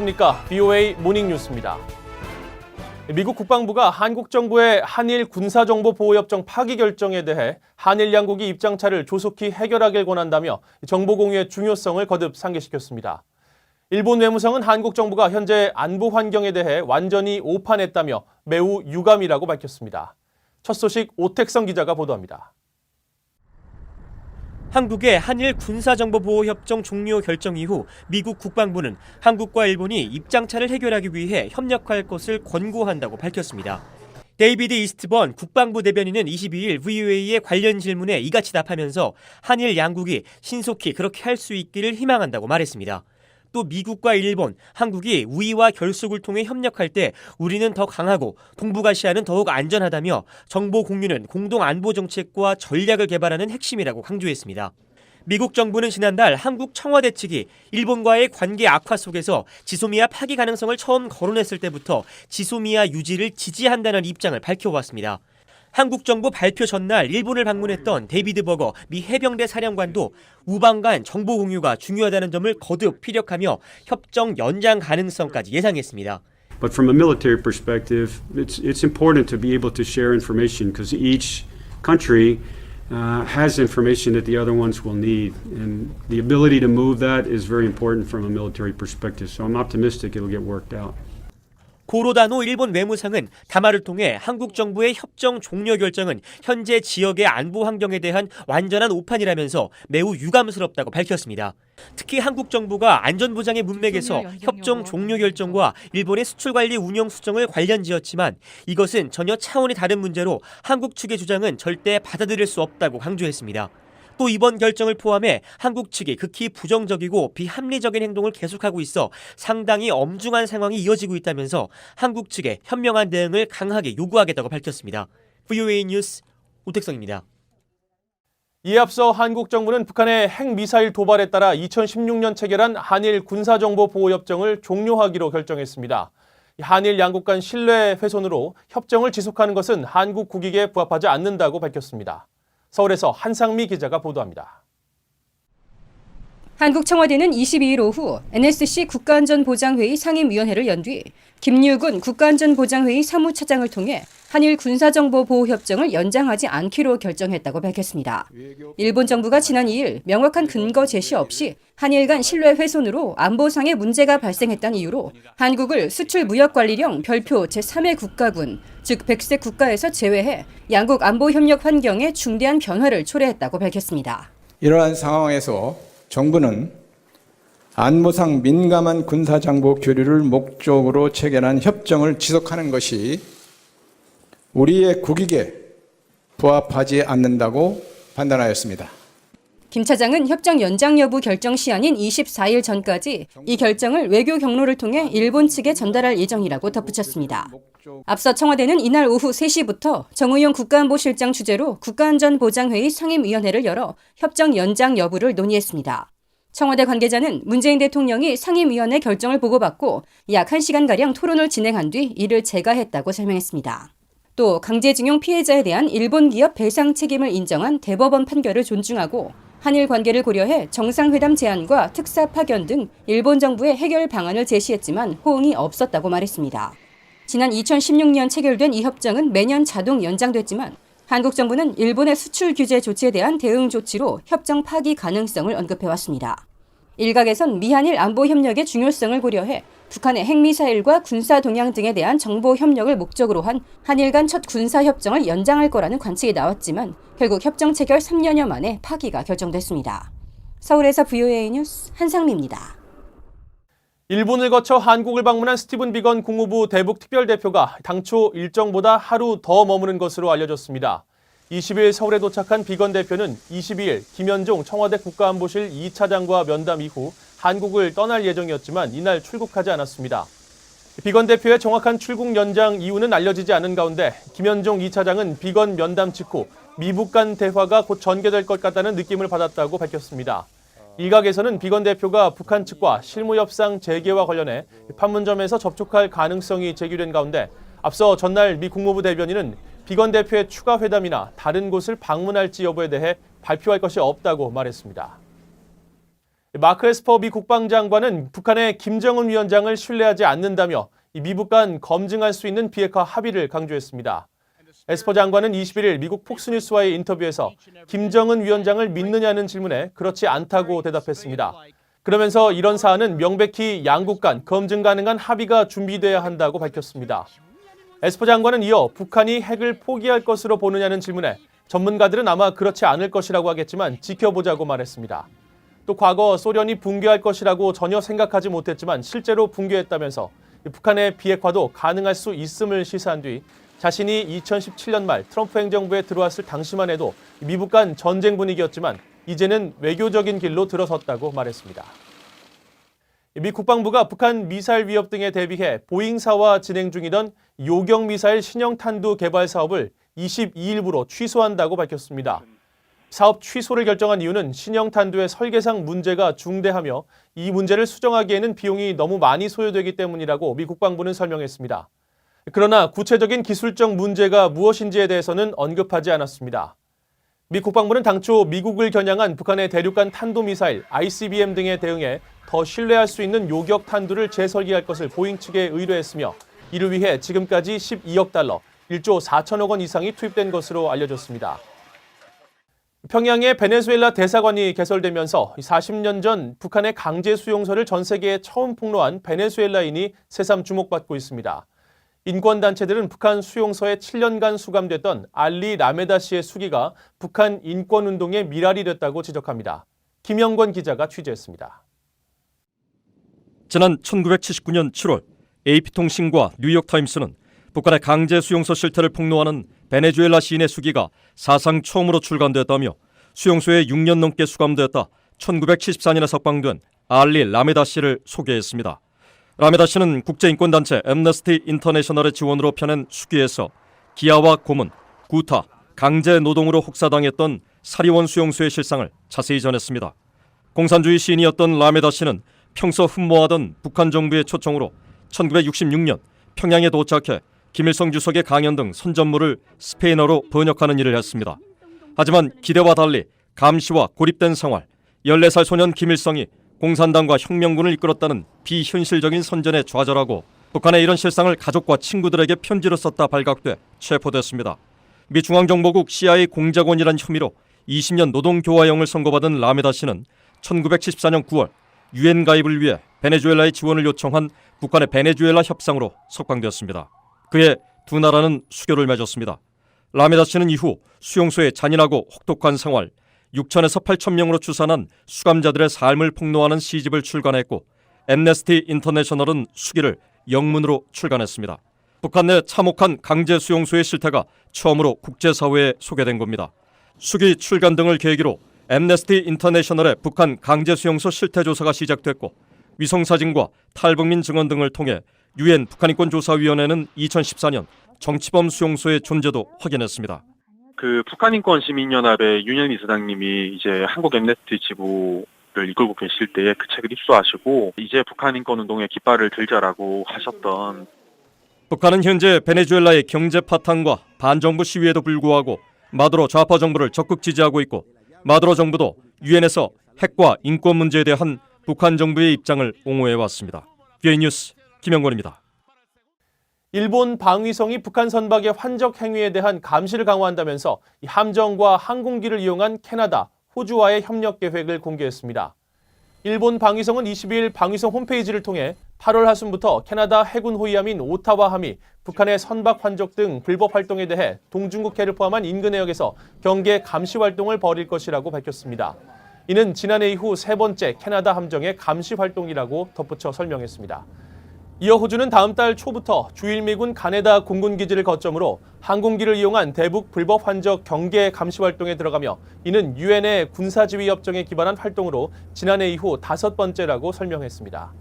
안녕하십니까. BOA 모닝뉴스입니다. 미국 국방부가 한국 정부의 한일 군사정보보호협정 파기 결정에 대해 한일 양국이 입장차를 조속히 해결하길 권한다며 정보 공유의 중요성을 거듭 상기시켰습니다. 일본 외무성은 한국 정부가 현재 안보 환경에 대해 완전히 오판했다며 매우 유감이라고 밝혔습니다. 첫 소식 오택성 기자가 보도합니다. 한국의 한일 군사정보보호협정 종료 결정 이후 미국 국방부는 한국과 일본이 입장차를 해결하기 위해 협력할 것을 권고한다고 밝혔습니다. 데이비드 이스트번 국방부 대변인은 22일 VOA의 관련 질문에 이같이 답하면서 한일 양국이 신속히 그렇게 할 수 있기를 희망한다고 말했습니다. 또 미국과 일본, 한국이 우위와 결속을 통해 협력할 때 우리는 더 강하고 동북아시아는 더욱 안전하다며 정보 공유는 공동 안보 정책과 전략을 개발하는 핵심이라고 강조했습니다. 미국 정부는 지난달 한국 청와대 측이 일본과의 관계 악화 속에서 지소미아 파기 가능성을 처음 거론했을 때부터 지소미아 유지를 지지한다는 입장을 밝혀왔습니다. 한국 정부 발표 전날 일본을 방문했던 데이비드 버거 미 해병대 사령관도 우방 간 정보 공유가 중요하다는 점을 거듭 피력하며 협정 연장 가능성까지 예상했습니다. But from a military perspective, it's important to be able to share information because each country has information that the other ones will need, and the ability to move that is very important from a military perspective. So I'm optimistic it'll get worked out. 고로다노 일본 외무상은 담화를 통해 한국 정부의 협정 종료 결정은 현재 지역의 안보 환경에 대한 완전한 오판이라면서 매우 유감스럽다고 밝혔습니다. 특히 한국 정부가 안전보장의 문맥에서 협정 종료 결정과 일본의 수출관리 운영 수정을 관련지었지만 이것은 전혀 차원이 다른 문제로 한국 측의 주장은 절대 받아들일 수 없다고 강조했습니다. 또 이번 결정을 포함해 한국 측이 극히 부정적이고 비합리적인 행동을 계속하고 있어 상당히 엄중한 상황이 이어지고 있다면서 한국 측에 현명한 대응을 강하게 요구하겠다고 밝혔습니다. VOA 뉴스 오택성입니다. 이에 앞서 한국 정부는 북한의 핵미사일 도발에 따라 2016년 체결한 한일 군사정보보호협정을 종료하기로 결정했습니다. 한일 양국 간 신뢰 훼손으로 협정을 지속하는 것은 한국 국익에 부합하지 않는다고 밝혔습니다. 서울에서 한상미 기자가 보도합니다. 한국 청와대는 22일 오후 NSC 국가안전보장회의 상임위원회를 연 뒤 김유군 국가안전보장회의 사무차장을 통해 한일 군사정보보호협정을 연장하지 않기로 결정했다고 밝혔습니다. 일본 정부가 지난 2일 명확한 근거 제시 없이 한일 간 신뢰 훼손으로 안보상의 문제가 발생했다는 이유로 한국을 수출무역관리령 별표 제3의 국가군, 즉 백색 국가에서 제외해 양국 안보협력 환경에 중대한 변화를 초래했다고 밝혔습니다. 이러한 상황에서 정부는 안보상 민감한 군사정보 교류를 목적으로 체결한 협정을 지속하는 것이 우리의 국익에 부합하지 않는다고 판단하였습니다. 김 차장은 협정 연장 여부 결정 시한인 24일 전까지 이 결정을 외교 경로를 통해 일본 측에 전달할 예정이라고 덧붙였습니다. 앞서 청와대는 이날 오후 3시부터 정의용 국가안보실장 주재로 국가안전보장회의 상임위원회를 열어 협정 연장 여부를 논의했습니다. 청와대 관계자는 문재인 대통령이 상임위원회 결정을 보고받고 약 1시간가량 토론을 진행한 뒤 이를 재가했다고 설명했습니다. 또 강제징용 피해자에 대한 일본 기업 배상 책임을 인정한 대법원 판결을 존중하고 한일 관계를 고려해 정상회담 제안과 특사 파견 등 일본 정부의 해결 방안을 제시했지만 호응이 없었다고 말했습니다. 지난 2016년 체결된 이 협정은 매년 자동 연장됐지만 한국 정부는 일본의 수출 규제 조치에 대한 대응 조치로 협정 파기 가능성을 언급해왔습니다. 일각에선 미한일 안보 협력의 중요성을 고려해 북한의 핵미사일과 군사 동향 등에 대한 정보 협력을 목적으로 한 한일 간 첫 군사 협정을 연장할 거라는 관측이 나왔지만 결국 협정 체결 3년여 만에 파기가 결정됐습니다. 서울에서 VOA 뉴스 한상미입니다. 일본을 거쳐 한국을 방문한 스티븐 비건 국무부 대북 특별대표가 당초 일정보다 하루 더 머무는 것으로 알려졌습니다. 20일 서울에 도착한 비건 대표는 22일 김현종 청와대 국가안보실 2차장과 면담 이후 한국을 떠날 예정이었지만 이날 출국하지 않았습니다. 비건 대표의 정확한 출국 연장 이유는 알려지지 않은 가운데 김현종 2차장은 비건 면담 직후 미북 간 대화가 곧 전개될 것 같다는 느낌을 받았다고 밝혔습니다. 일각에서는 비건 대표가 북한 측과 실무협상 재개와 관련해 판문점에서 접촉할 가능성이 제기된 가운데 앞서 전날 미 국무부 대변인은 비건 대표의 추가 회담이나 다른 곳을 방문할지 여부에 대해 발표할 것이 없다고 말했습니다. 마크 에스퍼 미 국방장관은 북한의 김정은 위원장을 신뢰하지 않는다며 미북 간 검증할 수 있는 비핵화 합의를 강조했습니다. 에스퍼 장관은 21일 미국 폭스뉴스와의 인터뷰에서 김정은 위원장을 믿느냐는 질문에 그렇지 않다고 대답했습니다. 그러면서 이런 사안은 명백히 양국 간 검증 가능한 합의가 준비돼야 한다고 밝혔습니다. 에스퍼 장관은 이어 북한이 핵을 포기할 것으로 보느냐는 질문에 전문가들은 아마 그렇지 않을 것이라고 하겠지만 지켜보자고 말했습니다. 또 과거 소련이 붕괴할 것이라고 전혀 생각하지 못했지만 실제로 붕괴했다면서 북한의 비핵화도 가능할 수 있음을 시사한 뒤 자신이 2017년 말 트럼프 행정부에 들어왔을 당시만 해도 미북 간 전쟁 분위기였지만 이제는 외교적인 길로 들어섰다고 말했습니다. 미 국방부가 북한 미사일 위협 등에 대비해 보잉사와 진행 중이던 요격 미사일 신형 탄두 개발 사업을 22일부로 취소한다고 밝혔습니다. 사업 취소를 결정한 이유는 신형 탄두의 설계상 문제가 중대하며 이 문제를 수정하기에는 비용이 너무 많이 소요되기 때문이라고 미 국방부는 설명했습니다. 그러나 구체적인 기술적 문제가 무엇인지에 대해서는 언급하지 않았습니다. 미 국방부는 당초 미국을 겨냥한 북한의 대륙간 탄도미사일 ICBM 등에 대응해 더 신뢰할 수 있는 요격 탄두를 재설계할 것을 보잉 측에 의뢰했으며 이를 위해 지금까지 12억 달러, 1조 4천억 원 이상이 투입된 것으로 알려졌습니다. 평양에 베네수엘라 대사관이 개설되면서 40년 전 북한의 강제 수용소를 전 세계에 처음 폭로한 베네수엘라인이 새삼 주목받고 있습니다. 인권단체들은 북한 수용소에 7년간 수감됐던 알리 라메다 씨의 수기가 북한 인권운동의 미랄이 됐다고 지적합니다. 김영권 기자가 취재했습니다. 지난 1979년 7월 AP통신과 뉴욕타임스는 북한의 강제 수용소 실태를 폭로하는 베네수엘라 시인의 수기가 사상 처음으로 출간됐다며 수용소에 6년 넘게 수감되었다 1974년에 석방된 알리 라메다 씨를 소개했습니다. 라메다 씨는 국제인권단체 앰너스티 인터내셔널의 지원으로 펴낸 수기에서 기아와 고문, 구타, 강제 노동으로 혹사당했던 사리원 수용소의 실상을 자세히 전했습니다. 공산주의 시인이었던 라메다 씨는 평소 흠모하던 북한 정부의 초청으로 1966년 평양에 도착해 김일성 주석의 강연 등 선전물을 스페인어로 번역하는 일을 했습니다. 하지만 기대와 달리 감시와 고립된 생활, 14살 소년 김일성이 공산당과 혁명군을 이끌었다는 비현실적인 선전에 좌절하고 북한의 이런 실상을 가족과 친구들에게 편지로 썼다 발각돼 체포됐습니다. 미 중앙정보국 CIA 공작원이란 혐의로 20년 노동교화형을 선고받은 라메다 씨는 1974년 9월 유엔 가입을 위해 베네수엘라의 지원을 요청한 북한의 베네수엘라 협상으로 석방되었습니다. 그해 두 나라는 수교를 맺었습니다. 라메다 씨는 이후 수용소의 잔인하고 혹독한 생활, 6천에서 8천 명으로 추산한 수감자들의 삶을 폭로하는 시집을 출간했고 앰네스티 인터내셔널은 수기를 영문으로 출간했습니다. 북한 내 참혹한 강제 수용소의 실태가 처음으로 국제사회에 소개된 겁니다. 수기 출간 등을 계기로 앰네스티 인터내셔널의 북한 강제 수용소 실태 조사가 시작됐고 위성사진과 탈북민 증언 등을 통해 유엔 북한인권조사위원회는 2014년 정치범 수용소의 존재도 확인했습니다. 북한인권시민연합의 윤현희 이사장님이 이제 한국 앰네스티 지부를 이끌고 계실 때에 그 책을 입수하시고 이제 북한인권운동에 깃발을 들자라고 하셨던. 북한은 현재 베네수엘라의 경제 파탄과 반정부 시위에도 불구하고 마두로 좌파 정부를 적극 지지하고 있고 마두로 정부도 유엔에서 핵과 인권 문제에 대한 북한 정부의 입장을 옹호해왔습니다. BA 뉴스 김영권입니다. 일본 방위성이 북한 선박의 환적 행위에 대한 감시를 강화한다면서 함정과 항공기를 이용한 캐나다, 호주와의 협력 계획을 공개했습니다. 일본 방위성은 22일 방위성 홈페이지를 통해 8월 하순부터 캐나다 해군 호위함인 오타와함이 북한의 선박 환적 등 불법 활동에 대해 동중국해를 포함한 인근 해역에서 경계 감시 활동을 벌일 것이라고 밝혔습니다. 이는 지난해 이후 세 번째 캐나다 함정의 감시 활동이라고 덧붙여 설명했습니다. 이어 호주는 다음 달 초부터 주일미군 가네다 공군기지를 거점으로 항공기를 이용한 대북 불법 환적 경계 감시 활동에 들어가며 이는 유엔의 군사지휘협정에 기반한 활동으로 지난해 이후 5번째라고 설명했습니다.